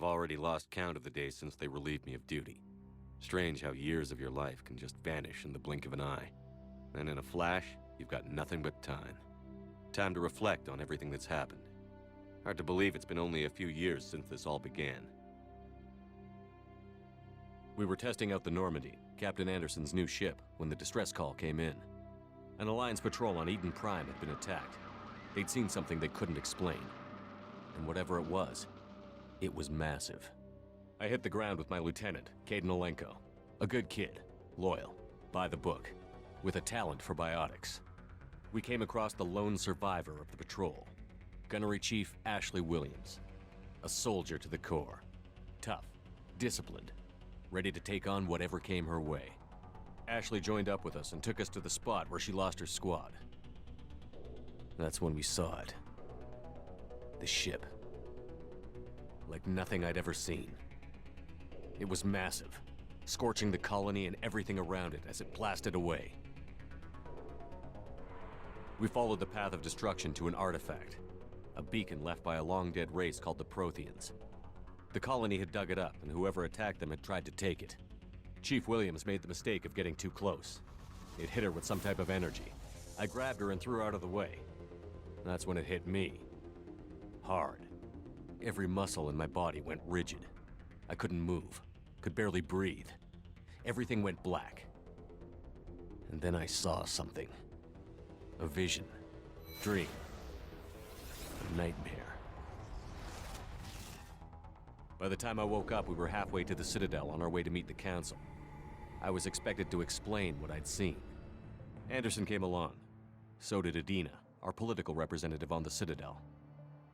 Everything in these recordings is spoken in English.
already lost count of the days since they relieved me of duty. Strange how years of your life can just vanish in the blink of an eye. And in a flash, you've got nothing but time. Time to reflect on everything that's happened. Hard to believe it's been only a few years since this all began. We were testing out the Normandy, Captain Anderson's new ship, when the distress call came in. An Alliance patrol on Eden Prime had been attacked. They'd seen something they couldn't explain. And whatever it was massive. I hit the ground with my lieutenant, Caden Olenko. A good kid, loyal, by the book, with a talent for biotics. We came across the lone survivor of the patrol, Gunnery Chief Ashley Williams. A soldier to the core. Tough, disciplined, ready to take on whatever came her way. Ashley joined up with us and took us to the spot where she lost her squad. That's when we saw it. The ship. Like nothing I'd ever seen. It was massive, scorching the colony and everything around it as it blasted away. We followed the path of destruction to an artifact, a beacon left by a long-dead race called the Protheans. The colony had dug it up, and whoever attacked them had tried to take it. Chief Williams made the mistake of getting too close. It hit her with some type of energy. I grabbed her and threw her out of the way. That's when it hit me. Hard. Every muscle in my body went rigid. I couldn't move, could barely breathe. Everything went black. And then I saw something. A vision, dream, a nightmare. By the time I woke up, we were halfway to the Citadel on our way to meet the Council. I was expected to explain what I'd seen. Anderson came along. So did Adina, our political representative on the Citadel.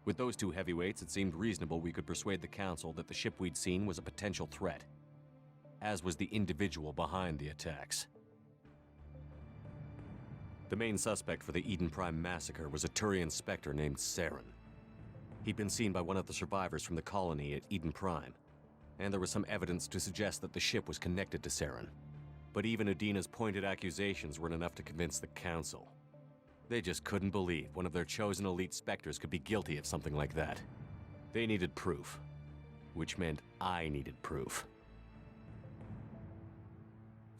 With those two heavyweights, it seemed reasonable we could persuade the Council that the ship we'd seen was a potential threat, as was the individual behind the attacks. The main suspect for the Eden Prime massacre was a Turian Spectre named Saren. He'd been seen by one of the survivors from the colony at Eden Prime, and there was some evidence to suggest that the ship was connected to Saren. But even Adina's pointed accusations weren't enough to convince the Council. They just couldn't believe one of their chosen elite Spectres could be guilty of something like that. They needed proof, which meant I needed proof.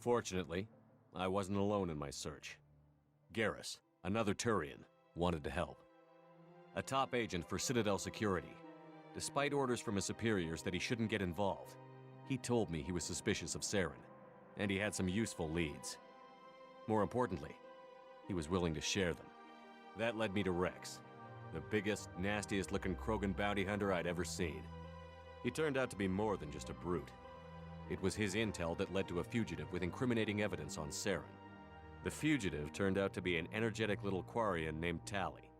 Fortunately, I wasn't alone in my search. Garrus, another Turian, wanted to help. A top agent for Citadel Security. Despite orders from his superiors that he shouldn't get involved, he told me he was suspicious of Saren, and he had some useful leads. More importantly, he was willing to share them. That led me to Rex, the biggest, nastiest-looking Krogan bounty hunter I'd ever seen. He turned out to be more than just a brute. It was his intel that led to a fugitive with incriminating evidence on Saren. The fugitive turned out to be an energetic little Quarian named Tali.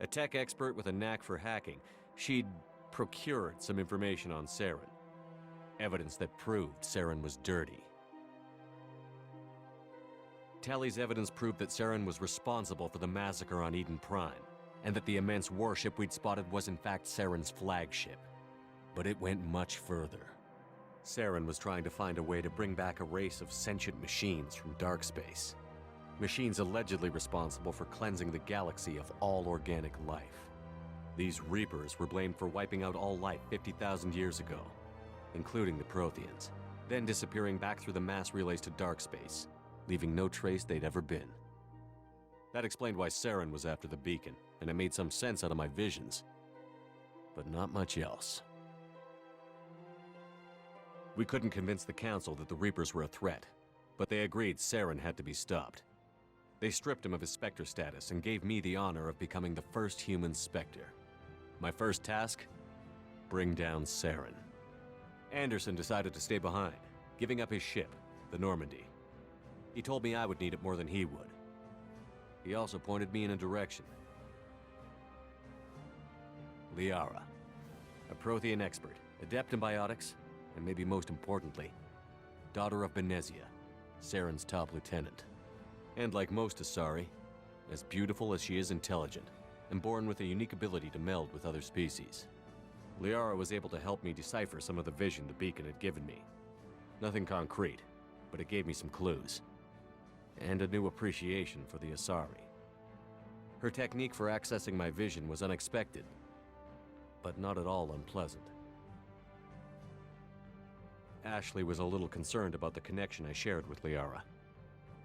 A tech expert with a knack for hacking, she'd procured some information on Saren. Evidence that proved Saren was dirty. Tali's evidence proved that Saren was responsible for the massacre on Eden Prime, and that the immense warship we'd spotted was in fact Saren's flagship. But it went much further. Saren was trying to find a way to bring back a race of sentient machines from dark space. Machines allegedly responsible for cleansing the galaxy of all organic life. These Reapers were blamed for wiping out all life 50,000 years ago, including the Protheans, then disappearing back through the mass relays to dark space, leaving no trace they'd ever been. That explained why Saren was after the beacon, and it made some sense out of my visions. But not much else. We couldn't convince the Council that the Reapers were a threat, but they agreed Saren had to be stopped. They stripped him of his Spectre status and gave me the honor of becoming the first human Spectre. My first task? Bring down Saren. Anderson decided to stay behind, giving up his ship, the Normandy. He told me I would need it more than he would. He also pointed me in a direction. Liara, a Prothean expert, adept in biotics, and maybe most importantly, daughter of Benezia, Saren's top lieutenant. And like most Asari, as beautiful as she is intelligent, and born with a unique ability to meld with other species. Liara was able to help me decipher some of the vision the beacon had given me. Nothing concrete, but it gave me some clues. And a new appreciation for the Asari. Her technique for accessing my vision was unexpected, but not at all unpleasant. Ashley was a little concerned about the connection I shared with Liara.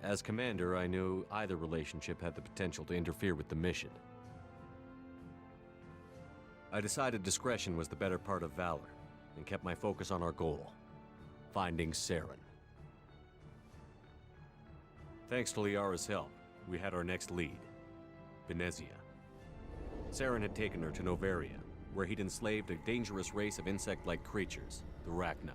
As commander, I knew either relationship had the potential to interfere with the mission. I decided discretion was the better part of valor, and kept my focus on our goal, finding Saren. Thanks to Liara's help, we had our next lead, Benezia. Saren had taken her to Novaria, where he'd enslaved a dangerous race of insect-like creatures, the Rachni.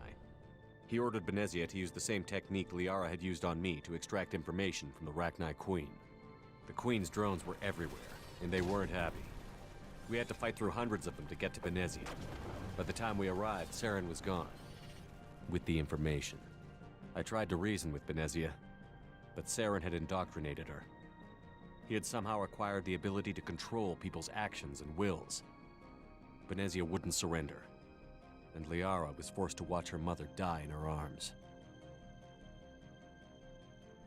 He ordered Benezia to use the same technique Liara had used on me to extract information from the Rachni Queen. The Queen's drones were everywhere, and they weren't happy. We had to fight through hundreds of them to get to Benezia. By the time we arrived, Saren was gone, with the information. I tried to reason with Benezia, but Saren had indoctrinated her. He had somehow acquired the ability to control people's actions and wills. Benezia wouldn't surrender, and Liara was forced to watch her mother die in her arms.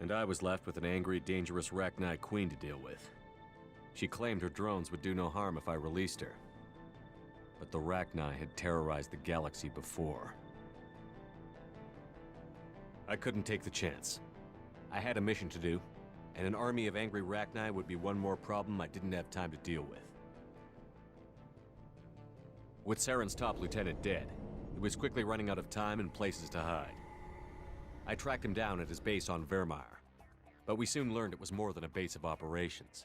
And I was left with an angry, dangerous Rachni Queen to deal with. She claimed her drones would do no harm if I released her. But the Rachni had terrorized the galaxy before. I couldn't take the chance. I had a mission to do, and an army of angry Rachni would be one more problem I didn't have time to deal with. With Saren's top lieutenant dead, he was quickly running out of time and places to hide. I tracked him down at his base on Vermeer, but we soon learned it was more than a base of operations.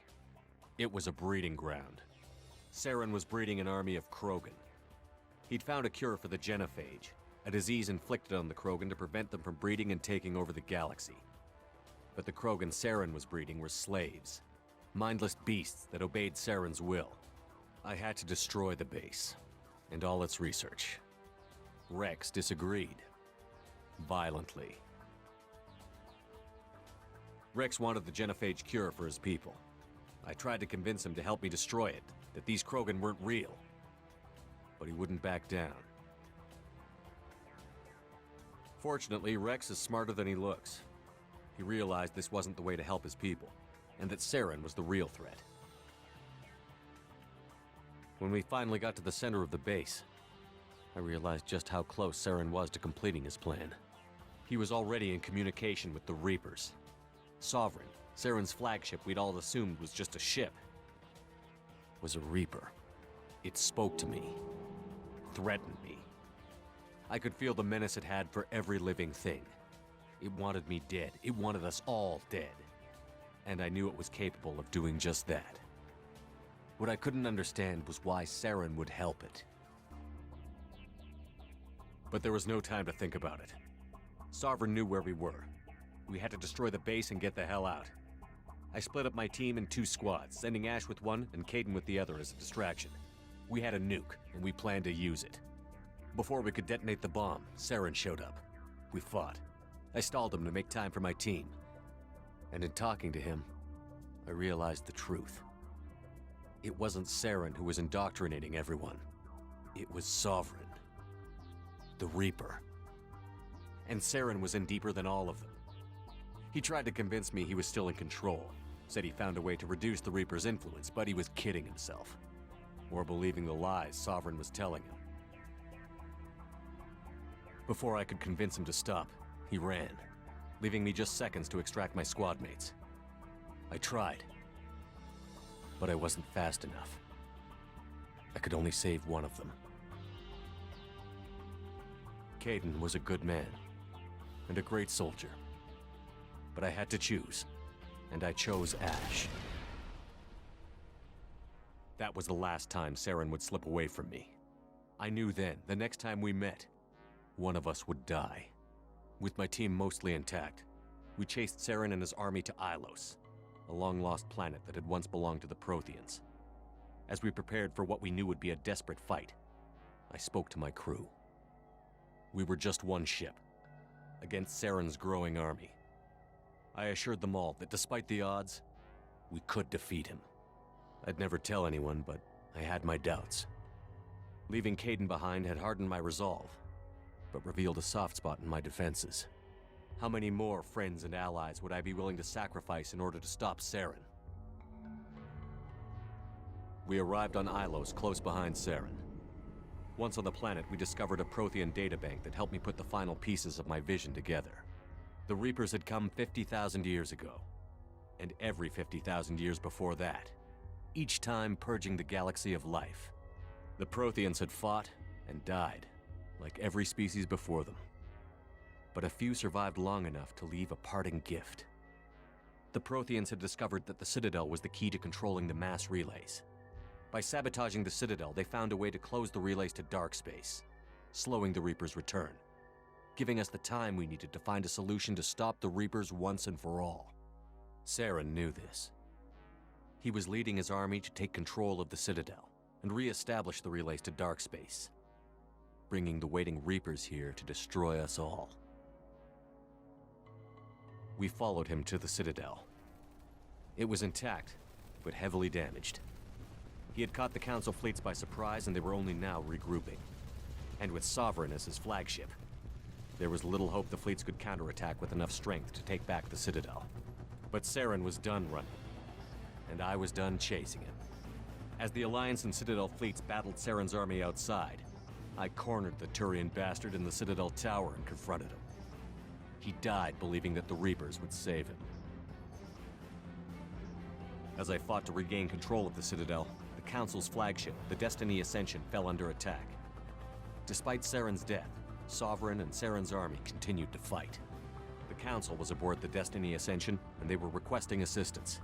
It was a breeding ground. Saren was breeding an army of Krogan. He'd found a cure for the genophage, a disease inflicted on the Krogan to prevent them from breeding and taking over the galaxy. But the Krogan Saren was breeding were slaves, mindless beasts that obeyed Saren's will. I had to destroy the base, and all its research. Rex disagreed, violently. Rex wanted the genophage cure for his people. I tried to convince him to help me destroy it, that these Krogan weren't real. But he wouldn't back down. Fortunately, Rex is smarter than he looks. He realized this wasn't the way to help his people, and that Saren was the real threat. When we finally got to the center of the base, I realized just how close Saren was to completing his plan. He was already in communication with the Reapers. Sovereign, Saren's flagship we'd all assumed was just a ship, was a Reaper. It spoke to me, threatened me. I could feel the menace it had for every living thing. It wanted me dead. It wanted us all dead. And I knew it was capable of doing just that. What I couldn't understand was why Saren would help it. But there was no time to think about it. Sovereign knew where we were. We had to destroy the base and get the hell out. I split up my team in 2 squads, sending Ash with one and Kaidan with the other as a distraction. We had a nuke, and we planned to use it. Before we could detonate the bomb, Saren showed up. We fought. I stalled him to make time for my team. And in talking to him, I realized the truth. It wasn't Saren who was indoctrinating everyone. It was Sovereign. The Reaper. And Saren was in deeper than all of them. He tried to convince me he was still in control. Said he found a way to reduce the Reaper's influence, but he was kidding himself. Or believing the lies Sovereign was telling him. Before I could convince him to stop, he ran, leaving me just seconds to extract my squad mates. I tried, but I wasn't fast enough. I could only save one of them. Kaidan was a good man, and a great soldier. But I had to choose, and I chose Ash. That was the last time Saren would slip away from me. I knew then, the next time we met, one of us would die. With my team mostly intact, we chased Saren and his army to Ilos, a long-lost planet that had once belonged to the Protheans. As we prepared for what we knew would be a desperate fight, I spoke to my crew. We were just one ship, against Saren's growing army. I assured them all that despite the odds, we could defeat him. I'd never tell anyone, but I had my doubts. Leaving Kaidan behind had hardened my resolve, but revealed a soft spot in my defenses. How many more friends and allies would I be willing to sacrifice in order to stop Saren? We arrived on Ilos close behind Saren. Once on the planet, we discovered a Prothean databank that helped me put the final pieces of my vision together. The Reapers had come 50,000 years ago, and every 50,000 years before that, each time purging the galaxy of life. The Protheans had fought and died, like every species before them. But a few survived long enough to leave a parting gift. The Protheans had discovered that the Citadel was the key to controlling the mass relays. By sabotaging the Citadel, they found a way to close the relays to dark space, slowing the Reapers' return, giving us the time we needed to find a solution to stop the Reapers once and for all. Saren knew this. He was leading his army to take control of the Citadel and re-establish the relays to dark space, bringing the waiting Reapers here to destroy us all. We followed him to the Citadel. It was intact, but heavily damaged. He had caught the Council fleets by surprise, and they were only now regrouping. And with Sovereign as his flagship, there was little hope the fleets could counterattack with enough strength to take back the Citadel. But Saren was done running, and I was done chasing him. As the Alliance and Citadel fleets battled Saren's army outside, I cornered the Turian bastard in the Citadel tower and confronted him. He died believing that the Reapers would save him. As I fought to regain control of the Citadel, the Council's flagship, the Destiny Ascension, fell under attack. Despite Saren's death, Sovereign and Saren's army continued to fight. The Council was aboard the Destiny Ascension, and they were requesting assistance.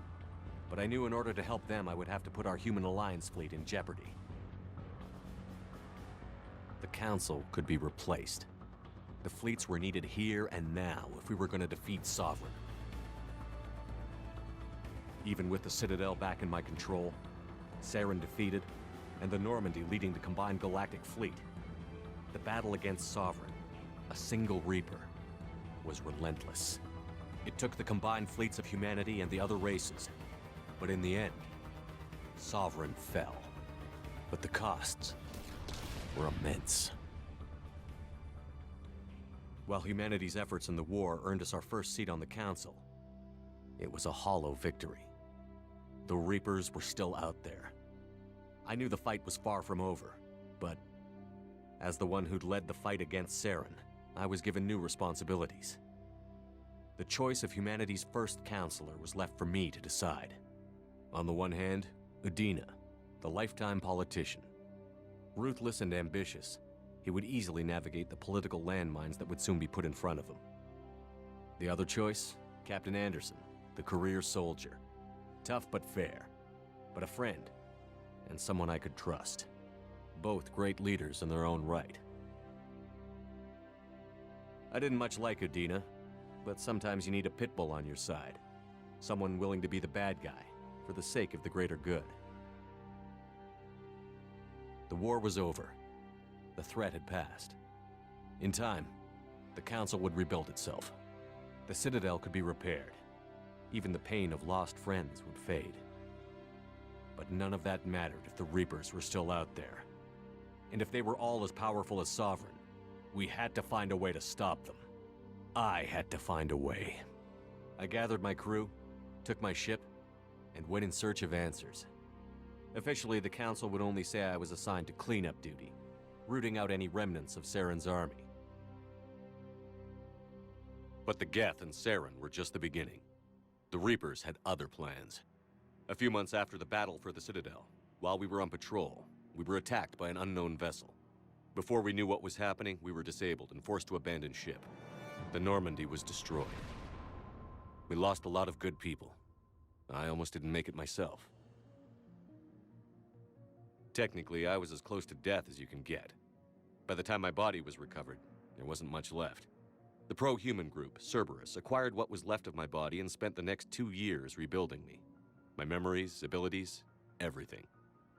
But I knew in order to help them, I would have to put our human alliance fleet in jeopardy. The Council could be replaced. The fleets were needed here and now if we were going to defeat Sovereign. Even with the Citadel back in my control, Saren defeated, and the Normandy leading the combined galactic fleet, the battle against Sovereign, a single Reaper, was relentless. It took the combined fleets of humanity and the other races, but in the end, Sovereign fell. But the costs were immense. While humanity's efforts in the war earned us our first seat on the Council, it was a hollow victory. The Reapers were still out there. I knew the fight was far from over, but as the one who'd led the fight against Saren, I was given new responsibilities. The choice of humanity's first counselor was left for me to decide. On the one hand, Udina, the lifetime politician. Ruthless and ambitious, he would easily navigate the political landmines that would soon be put in front of him. The other choice, Captain Anderson, the career soldier. Tough but fair, but a friend, and someone I could trust. Both great leaders in their own right. I didn't much like Udina, but sometimes you need a pit bull on your side. Someone willing to be the bad guy, for the sake of the greater good. The war was over. The threat had passed. In time, the Council would rebuild itself. The Citadel could be repaired. Even the pain of lost friends would fade. But none of that mattered if the Reapers were still out there. And if they were all as powerful as Sovereign, we had to find a way to stop them. I had to find a way. I gathered my crew, took my ship, and went in search of answers. Officially, the Council would only say I was assigned to cleanup duty, rooting out any remnants of Saren's army. But the Geth and Saren were just the beginning. The Reapers had other plans. A few months after the battle for the Citadel, while we were on patrol, we were attacked by an unknown vessel. Before we knew what was happening, we were disabled and forced to abandon ship. The Normandy was destroyed. We lost a lot of good people. I almost didn't make it myself. Technically, I was as close to death as you can get. By the time my body was recovered, there wasn't much left. The pro-human group, Cerberus, acquired what was left of my body and spent the next 2 years rebuilding me. My memories, abilities, everything.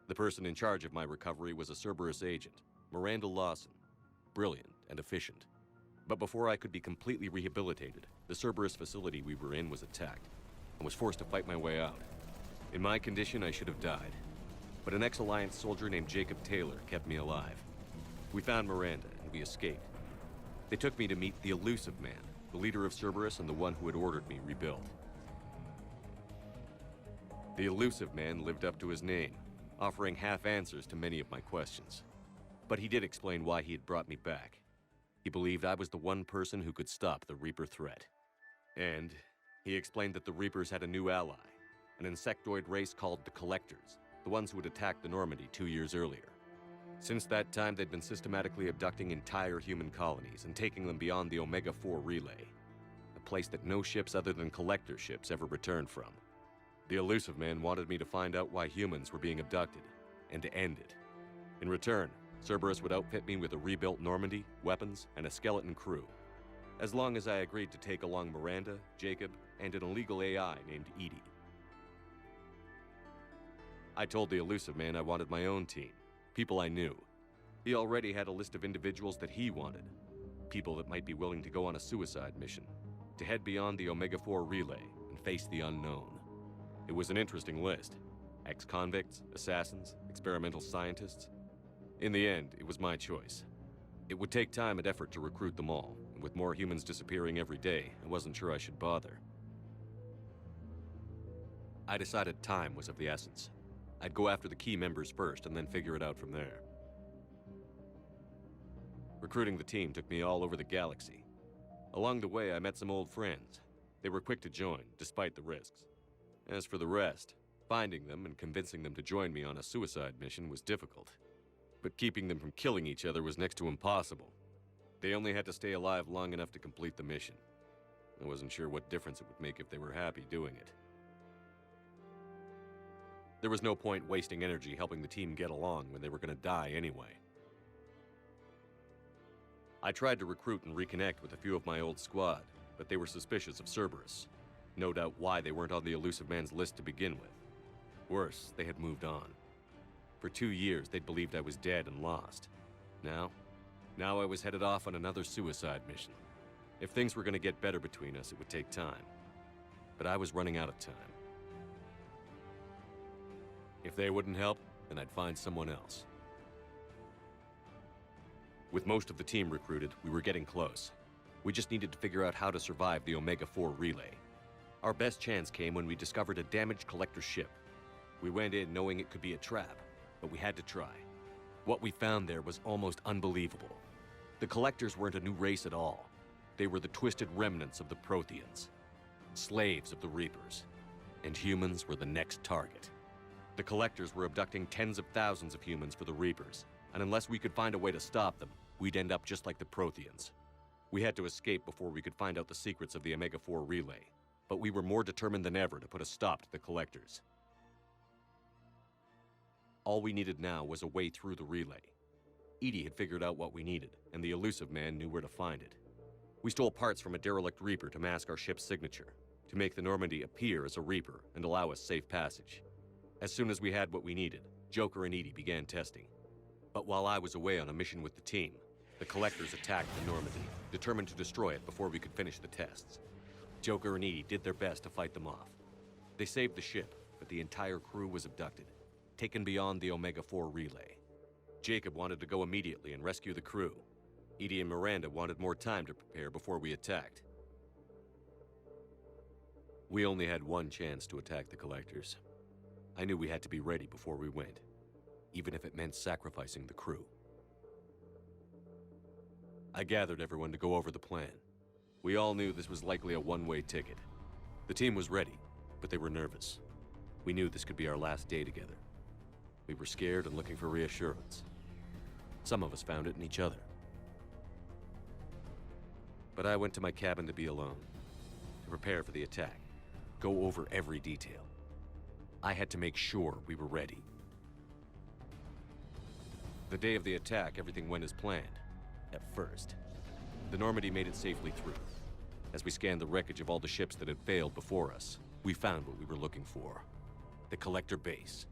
The person in charge of my recovery was a Cerberus agent, Miranda Lawson. Brilliant and efficient. But before I could be completely rehabilitated, the Cerberus facility we were in was attacked, and was forced to fight my way out. In my condition, I should have died. But an ex-Alliance soldier named Jacob Taylor kept me alive. We found Miranda, and we escaped. They took me to meet the Elusive Man, the leader of Cerberus and the one who had ordered me rebuilt. The Elusive Man lived up to his name, offering half answers to many of my questions. But he did explain why he had brought me back. He believed I was the one person who could stop the Reaper threat. And he explained that the Reapers had a new ally, an insectoid race called the Collectors, the ones who had attacked the Normandy 2 years earlier. Since that time, they'd been systematically abducting entire human colonies and taking them beyond the Omega-4 relay, a place that no ships other than Collector ships ever returned from. The Elusive Man wanted me to find out why humans were being abducted, and to end it. In return, Cerberus would outfit me with a rebuilt Normandy, weapons, and a skeleton crew, as long as I agreed to take along Miranda, Jacob, and an illegal AI named Edie. I told the Elusive Man I wanted my own team, people I knew. He already had a list of individuals that he wanted, people that might be willing to go on a suicide mission, to head beyond the Omega-4 relay and face the unknown. It was an interesting list. Ex-convicts, assassins, experimental scientists. In the end, it was my choice. It would take time and effort to recruit them all, and with more humans disappearing every day, I wasn't sure I should bother. I decided time was of the essence. I'd go after the key members first and then figure it out from there. Recruiting the team took me all over the galaxy. Along the way, I met some old friends. They were quick to join, despite the risks. As for the rest, finding them and convincing them to join me on a suicide mission was difficult. But keeping them from killing each other was next to impossible. They only had to stay alive long enough to complete the mission. I wasn't sure what difference it would make if they were happy doing it. There was no point wasting energy helping the team get along when they were going to die anyway. I tried to recruit and reconnect with a few of my old squad, but they were suspicious of Cerberus. No doubt why they weren't on the Elusive Man's list to begin with. Worse, they had moved on. For 2 years, they'd believed I was dead and lost. Now I was headed off on another suicide mission. If things were going to get better between us, it would take time. But I was running out of time. If they wouldn't help, then I'd find someone else. With most of the team recruited, we were getting close. We just needed to figure out how to survive the Omega-4 relay. Our best chance came when we discovered a damaged collector ship. We went in knowing it could be a trap, but we had to try. What we found there was almost unbelievable. The Collectors weren't a new race at all. They were the twisted remnants of the Protheans, slaves of the Reapers, and humans were the next target. The Collectors were abducting tens of thousands of humans for the Reapers, and unless we could find a way to stop them, we'd end up just like the Protheans. We had to escape before we could find out the secrets of the Omega-4 relay, but we were more determined than ever to put a stop to the Collectors. All we needed now was a way through the relay. Edie had figured out what we needed, and the Elusive Man knew where to find it. We stole parts from a derelict Reaper to mask our ship's signature, to make the Normandy appear as a Reaper and allow us safe passage. As soon as we had what we needed, Joker and Edie began testing. But while I was away on a mission with the team, the Collectors attacked the Normandy, determined to destroy it before we could finish the tests. Joker and Edie did their best to fight them off. They saved the ship, but the entire crew was abducted, taken beyond the Omega-4 relay. Jacob wanted to go immediately and rescue the crew. Edie and Miranda wanted more time to prepare before we attacked. We only had one chance to attack the Collectors. I knew we had to be ready before we went, even if it meant sacrificing the crew. I gathered everyone to go over the plan. We all knew this was likely a one-way ticket. The team was ready, but they were nervous. We knew this could be our last day together. We were scared and looking for reassurance. Some of us found it in each other. But I went to my cabin to be alone, to prepare for the attack, go over every detail. I had to make sure we were ready. The day of the attack, everything went as planned, at first. The Normandy made it safely through. As we scanned the wreckage of all the ships that had failed before us, we found what we were looking for. The Collector base.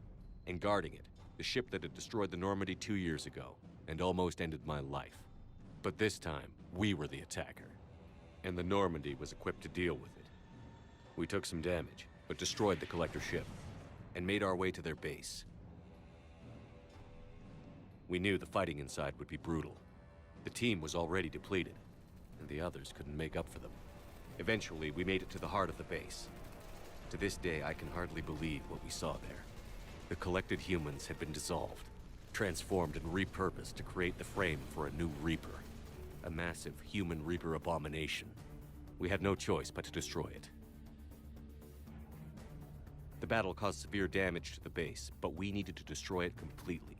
And guarding it, the ship that had destroyed the Normandy 2 years ago, and almost ended my life. But this time, we were the attacker. And the Normandy was equipped to deal with it. We took some damage, but destroyed the Collector ship, and made our way to their base. We knew the fighting inside would be brutal. The team was already depleted, and the others couldn't make up for them. Eventually, we made it to the heart of the base. To this day, I can hardly believe what we saw there. The collected humans had been dissolved. transformed and repurposed to create the frame for a new Reaper. A massive human Reaper abomination. We had no choice but to destroy it. The battle caused severe damage to the base, but we needed to destroy it completely.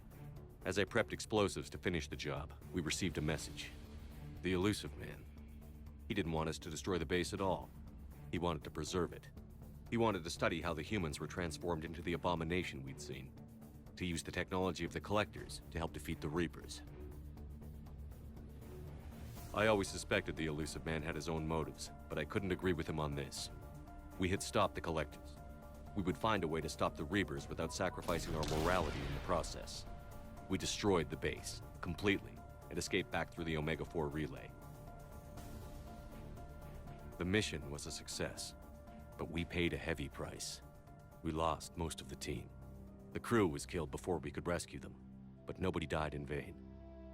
As I prepped explosives to finish the job, we received a message. The elusive man. He didn't want us to destroy the base at all. He wanted to preserve it. He wanted to study how the humans were transformed into the abomination we'd seen. To use the technology of the Collectors to help defeat the Reapers. I always suspected the elusive man had his own motives, but I couldn't agree with him on this. We had stopped the Collectors. We would find a way to stop the Reapers without sacrificing our morality in the process. We destroyed the base, completely, and escaped back through the Omega-4 relay. The mission was a success, but we paid a heavy price. We lost most of the team. The crew was killed before we could rescue them, but nobody died in vain.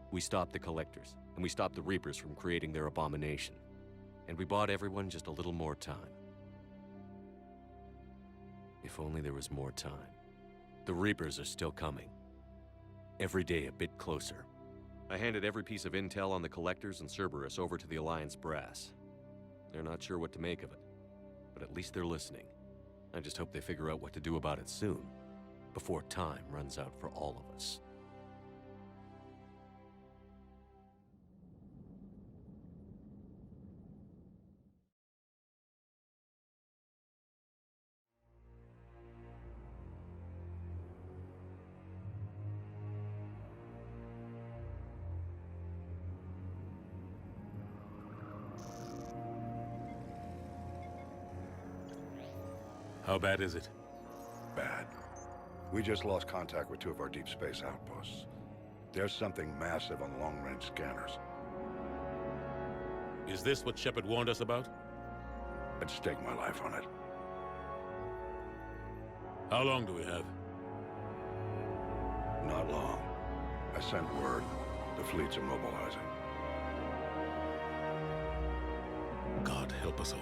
We stopped the Collectors, and we stopped the Reapers from creating their abomination. And we bought everyone just a little more time. If only there was more time. The Reapers are still coming. Every day a bit closer. I handed every piece of intel on the Collectors and Cerberus over to the Alliance brass. They're not sure what to make of it, but at least they're listening. I just hope they figure out what to do about it soon, before time runs out for all of us. How bad is it? Bad. We just lost contact with 2 of our deep space outposts. There's something massive on the long-range scanners. Is this what Shepard warned us about? I'd stake my life on it. How long do we have? Not long. I sent word. The fleet's immobilizing. God help us all.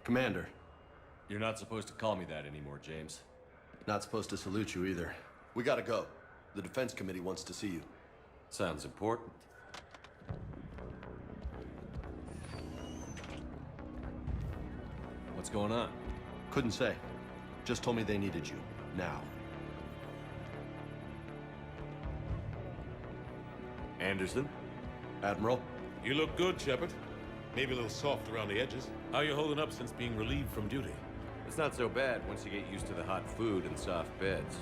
Commander. You're not supposed to call me that anymore, James. Not supposed to salute you either. We gotta go. The Defense Committee wants to see you. Sounds important. What's going on? Couldn't say. Just told me they needed you. Now. Anderson? Admiral? You look good, Shepard. Maybe a little soft around the edges. How you holding up since being relieved from duty? It's not so bad once you get used to the hot food and soft beds.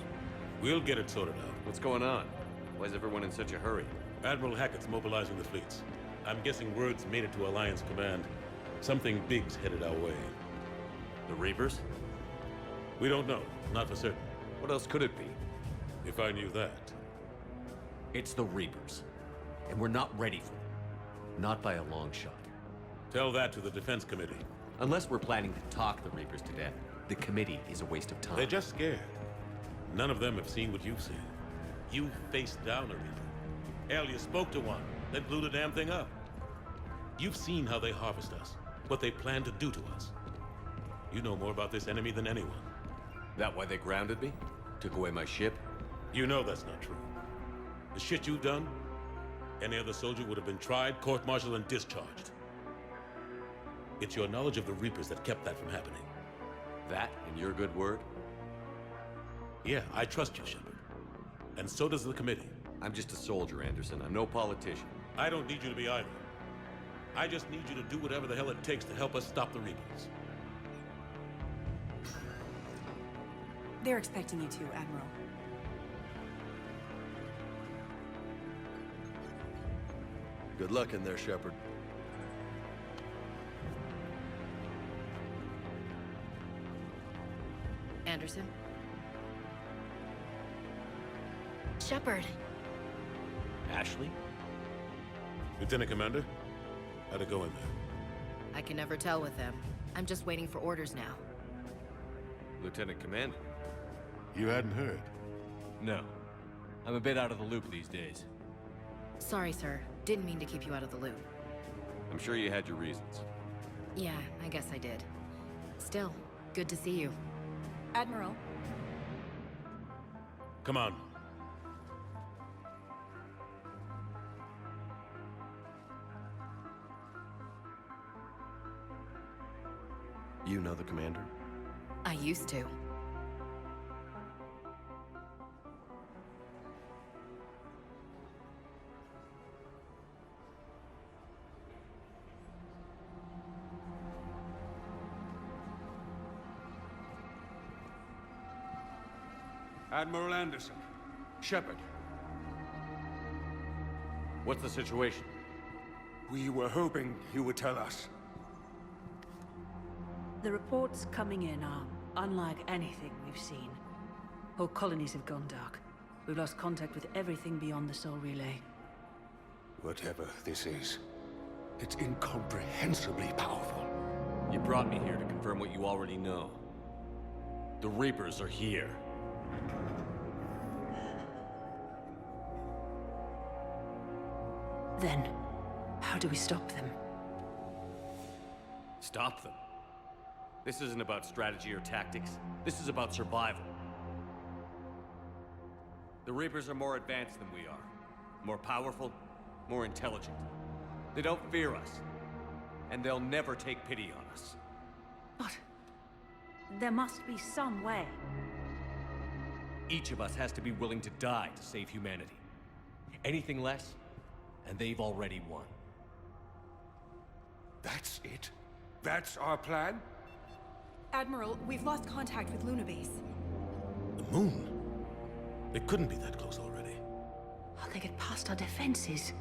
We'll get it sorted out. What's going on? Why is everyone in such a hurry? Admiral Hackett's mobilizing the fleets. I'm guessing word's made it to Alliance Command. Something big's headed our way. The Reapers? We don't know. Not for certain. What else could it be? If I knew that. It's the Reapers. And we're not ready for them. Not by a long shot. Tell that to the Defense Committee. Unless we're planning to talk the Reapers to death, the committee is a waste of time. They're just scared. None of them have seen what you've seen. You faced down a Reaper. Hell, you spoke to one, then blew the damn thing up. You've seen how they harvest us, what they plan to do to us. You know more about this enemy than anyone. That why they grounded me? Took away my ship? You know that's not true. The shit you've done, any other soldier would have been tried, court-martialed, and discharged. It's your knowledge of the Reapers that kept that from happening. That and your good word? Yeah, I trust you, Shepard. And so does the committee. I'm just a soldier, Anderson. I'm no politician. I don't need you to be either. I just need you to do whatever the hell it takes to help us stop the Reapers. They're expecting you to, Admiral. Good luck in there, Shepard. Anderson? Shepard. Ashley? Lieutenant Commander, how'd it go in there? I can never tell with them. I'm just waiting for orders now. Lieutenant Commander? You hadn't heard. No. I'm a bit out of the loop these days. Sorry, sir. Didn't mean to keep you out of the loop. I'm sure you had your reasons. Yeah, I guess I did. Still, good to see you. Admiral, Come on. You know the commander? I used to. Admiral Anderson. Shepard. What's the situation? We were hoping you would tell us. The reports coming in are unlike anything we've seen. Whole colonies have gone dark. We've lost contact with everything beyond the Sol Relay. Whatever this is, it's incomprehensibly powerful. You brought me here to confirm what you already know. The Reapers are here. Then, how do we stop them? Stop them. This isn't about strategy or tactics. This is about survival. The Reapers are more advanced than we are. More powerful, more intelligent. They don't fear us. And they'll never take pity on us. But there must be some way. Each of us has to be willing to die to save humanity. Anything less, and they've already won. That's it? That's our plan? Admiral, we've lost contact with Luna Base. The moon? They couldn't be that close already. How'd they get past our defenses?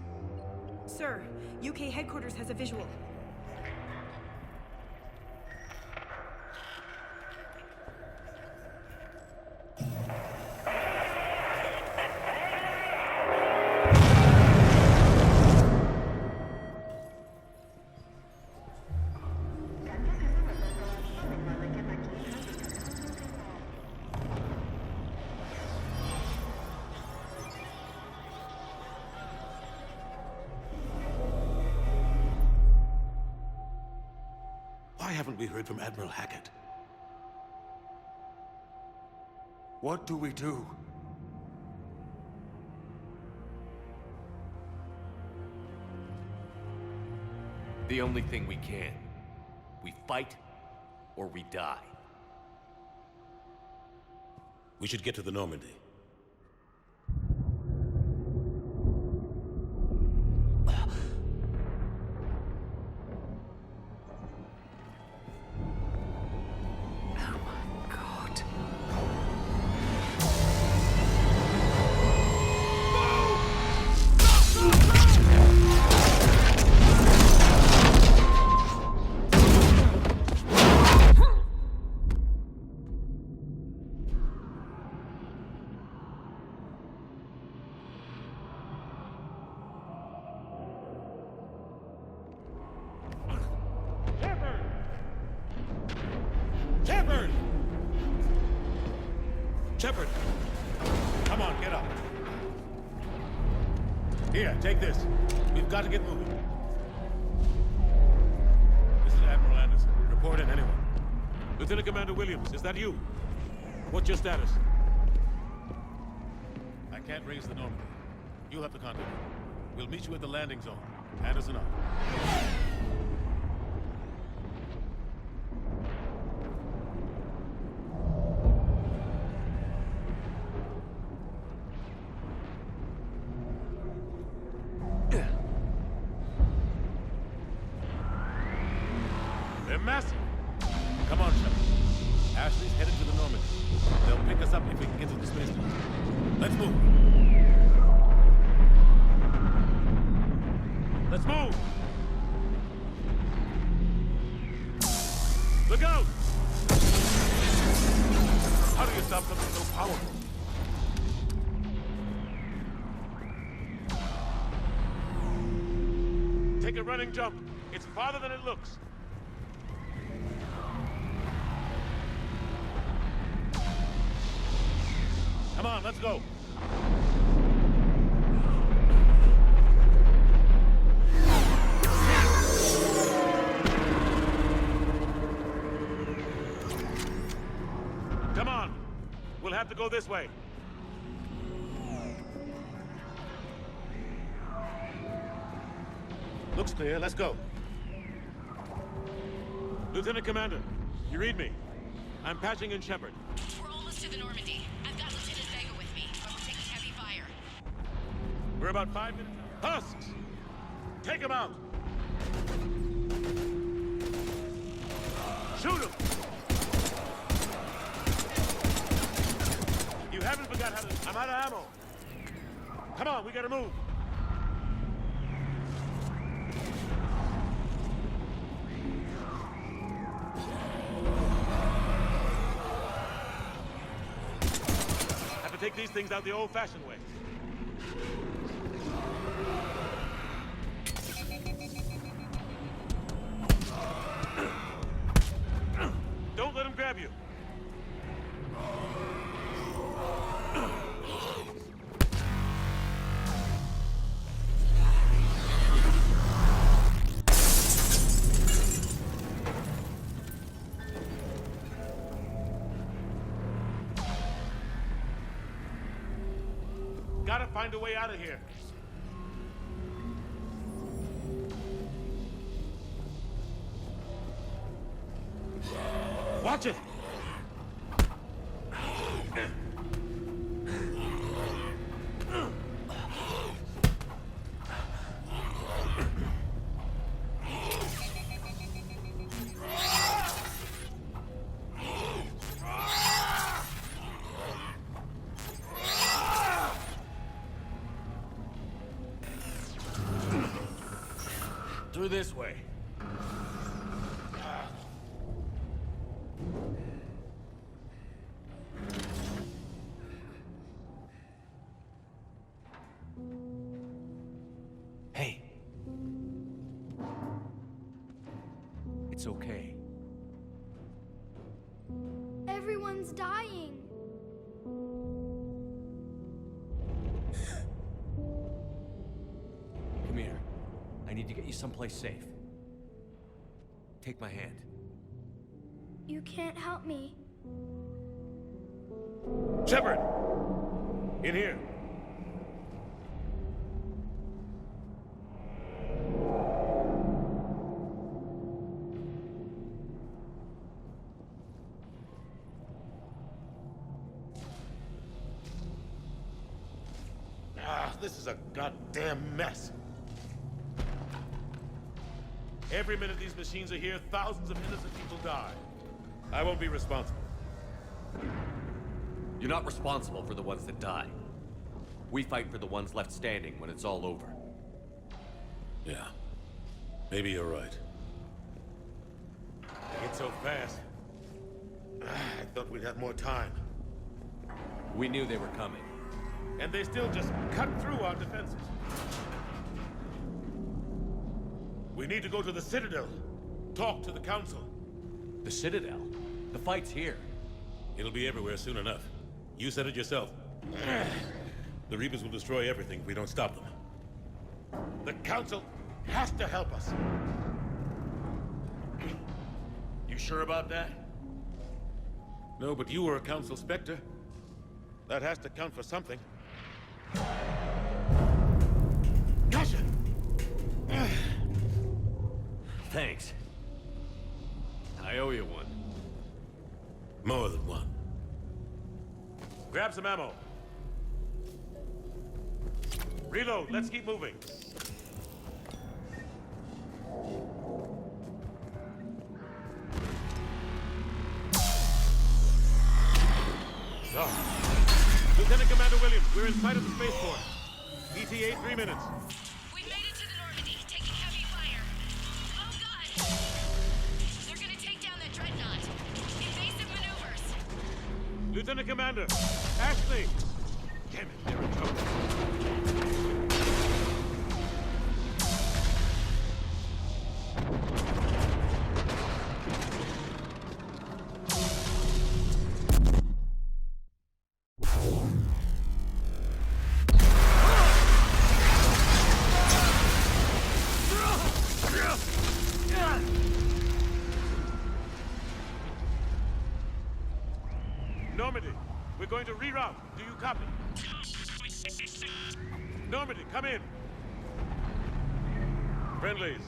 Sir, UK headquarters has a visual. Why haven't we heard from Admiral Hackett? What do we do? The only thing we can. We fight, or we die. We should get to the Normandy. Shepard! Shepard! Come on, get up. Here, take this. We've got to get moving. This is Admiral Anderson. Report in, anyone. Lieutenant Commander Williams, is that you? What's your status? I can't raise the Normandy. You'll have to contact me. We'll meet you at the landing zone. Anderson up. massive. Come on, Shepard. Ashley's headed to the Normandy. They'll pick us up if we can get to the space station. Let's move. Let's move! Look out! How do you stop something so powerful? Take a running jump. It's farther than it looks. Come on, let's go. Come on. We'll have to go this way. Looks clear. Let's go. Lieutenant Commander, you read me. I'm patching in Shepard. We're almost to the Normandy. I've got Lieutenant Vega with me, but we're taking heavy fire. We're about 5 minutes out. Husks! Take him out! Shoot him! You haven't forgot how to... I'm out of ammo. Come on, we gotta move. Have to take these things out the old-fashioned way. Don't let him grab you. Gotta find a way out of here. Watch it! Through this way. Hey. It's okay. Everyone's dying. Come here. I need to get you someplace safe. Take my hand. You can't help me. Shepard! In here. This is a goddamn mess. Every minute these machines are here, thousands of innocent people die. I won't be responsible. You're not responsible for the ones that die. We fight for the ones left standing when it's all over. Yeah. Maybe you're right. It's so fast. I thought we'd have more time. We knew they were coming. And they still just cut through our defenses. We need to go to the Citadel. Talk to the Council. The Citadel? The fight's here. It'll be everywhere soon enough. You said it yourself. The Reapers will destroy everything if we don't stop them. The Council has to help us. You sure about that? No, but you were a Council Spectre. That has to count for something. Gotcha! Thanks. I owe you one. More than one. Grab some ammo. Reload, let's keep moving. in sight of the spaceport. ETA 3 minutes. We made it to the Normandy, taking heavy fire. Oh god! They're gonna take down that dreadnought. Invasive maneuvers. Lieutenant Commander, Ashley! Damn it, they're in trouble. Normandy, we're going to reroute. Do you copy? Normandy, come in. Friendlies.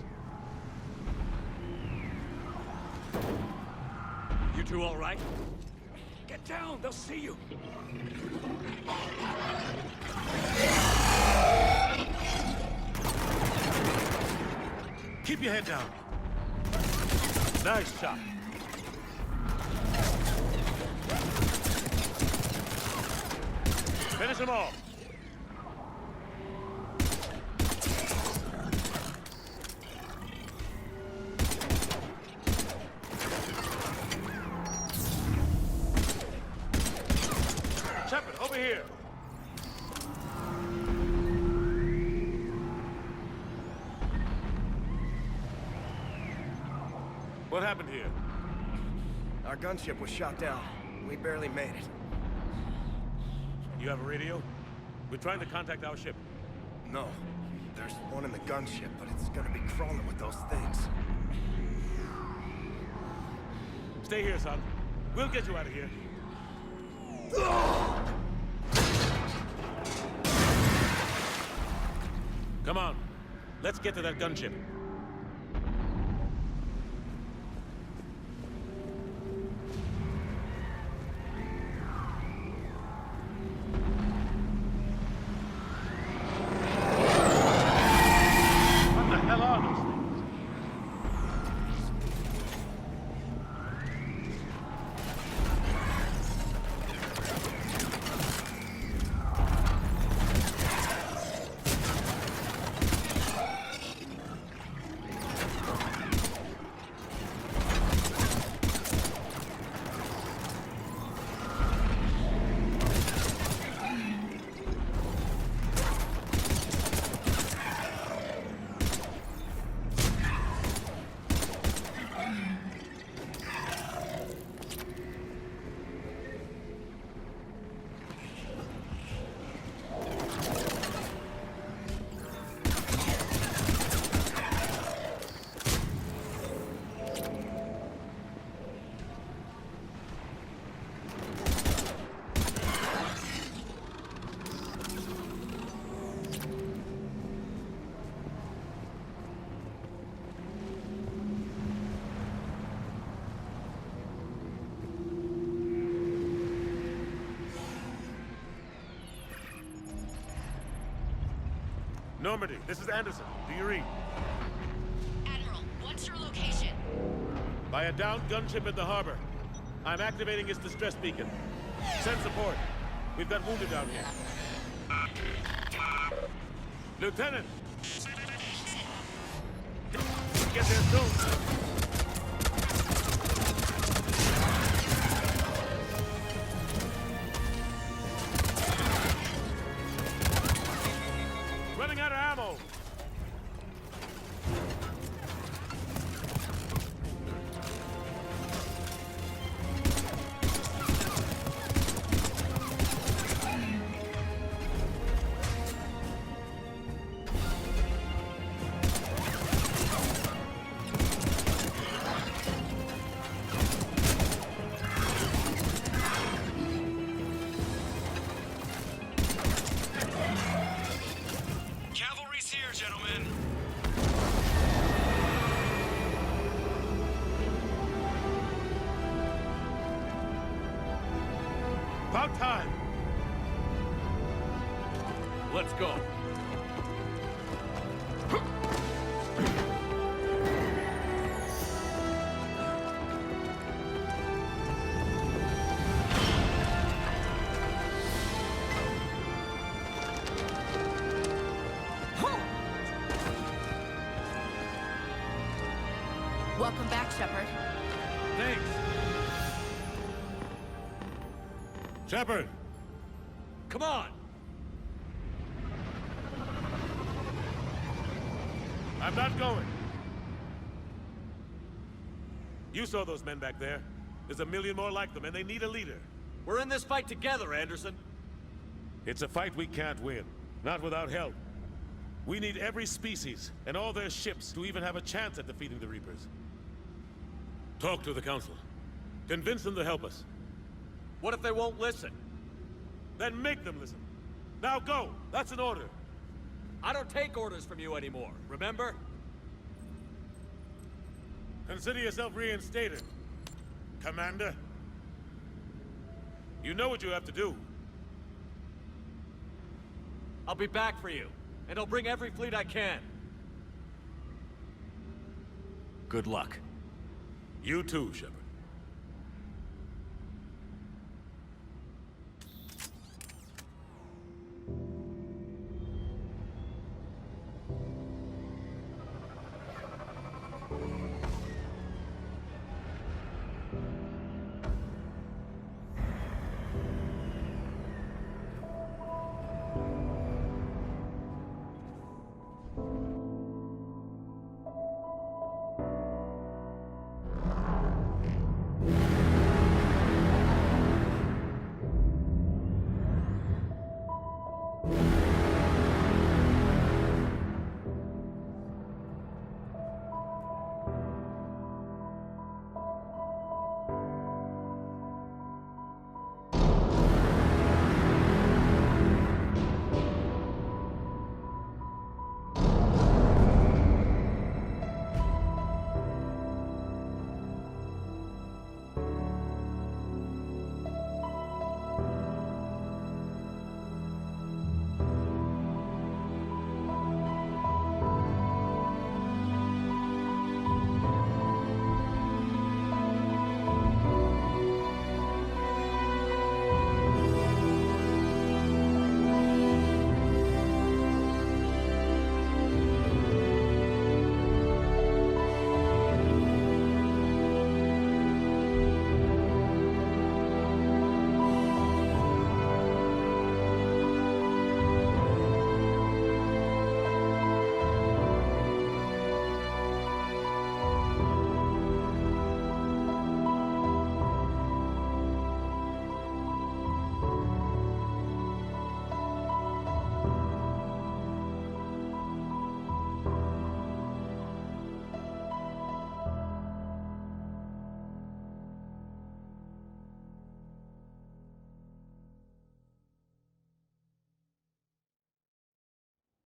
You two all right? Get down, they'll see you. Keep your head down. Nice shot. Finish them off. Shepard, over here. What happened here? Our gunship was shot down. We barely made it. You have a radio? We're trying to contact our ship. No. There's one in the gunship, but it's gonna be crawling with those things. Stay here, son. We'll get you out of here. Come on. Let's get to that gunship. What the hell are those things? Normandy, this is Anderson. Do you read? Admiral, what's your location? By a downed gunship in the harbor. I'm activating its distress beacon. Send support. We've got wounded down here. Lieutenant! Get there soon! Running out of ammo! Cavalry's here, gentlemen. About time! Let's go. Welcome back, Shepard. Thanks. Shepard! Come on! I'm not going. You saw those men back there. There's a million more like them, and they need a leader. We're in this fight together, Anderson. It's a fight we can't win. Not without help. We need every species, and all their ships, to even have a chance at defeating the Reapers. Talk to the Council. Convince them to help us. What if they won't listen? Then make them listen. Now go! That's an order. I don't take orders from you anymore, remember? Consider yourself reinstated, Commander. You know what you have to do. I'll be back for you, and I'll bring every fleet I can. Good luck. You too, Shepard.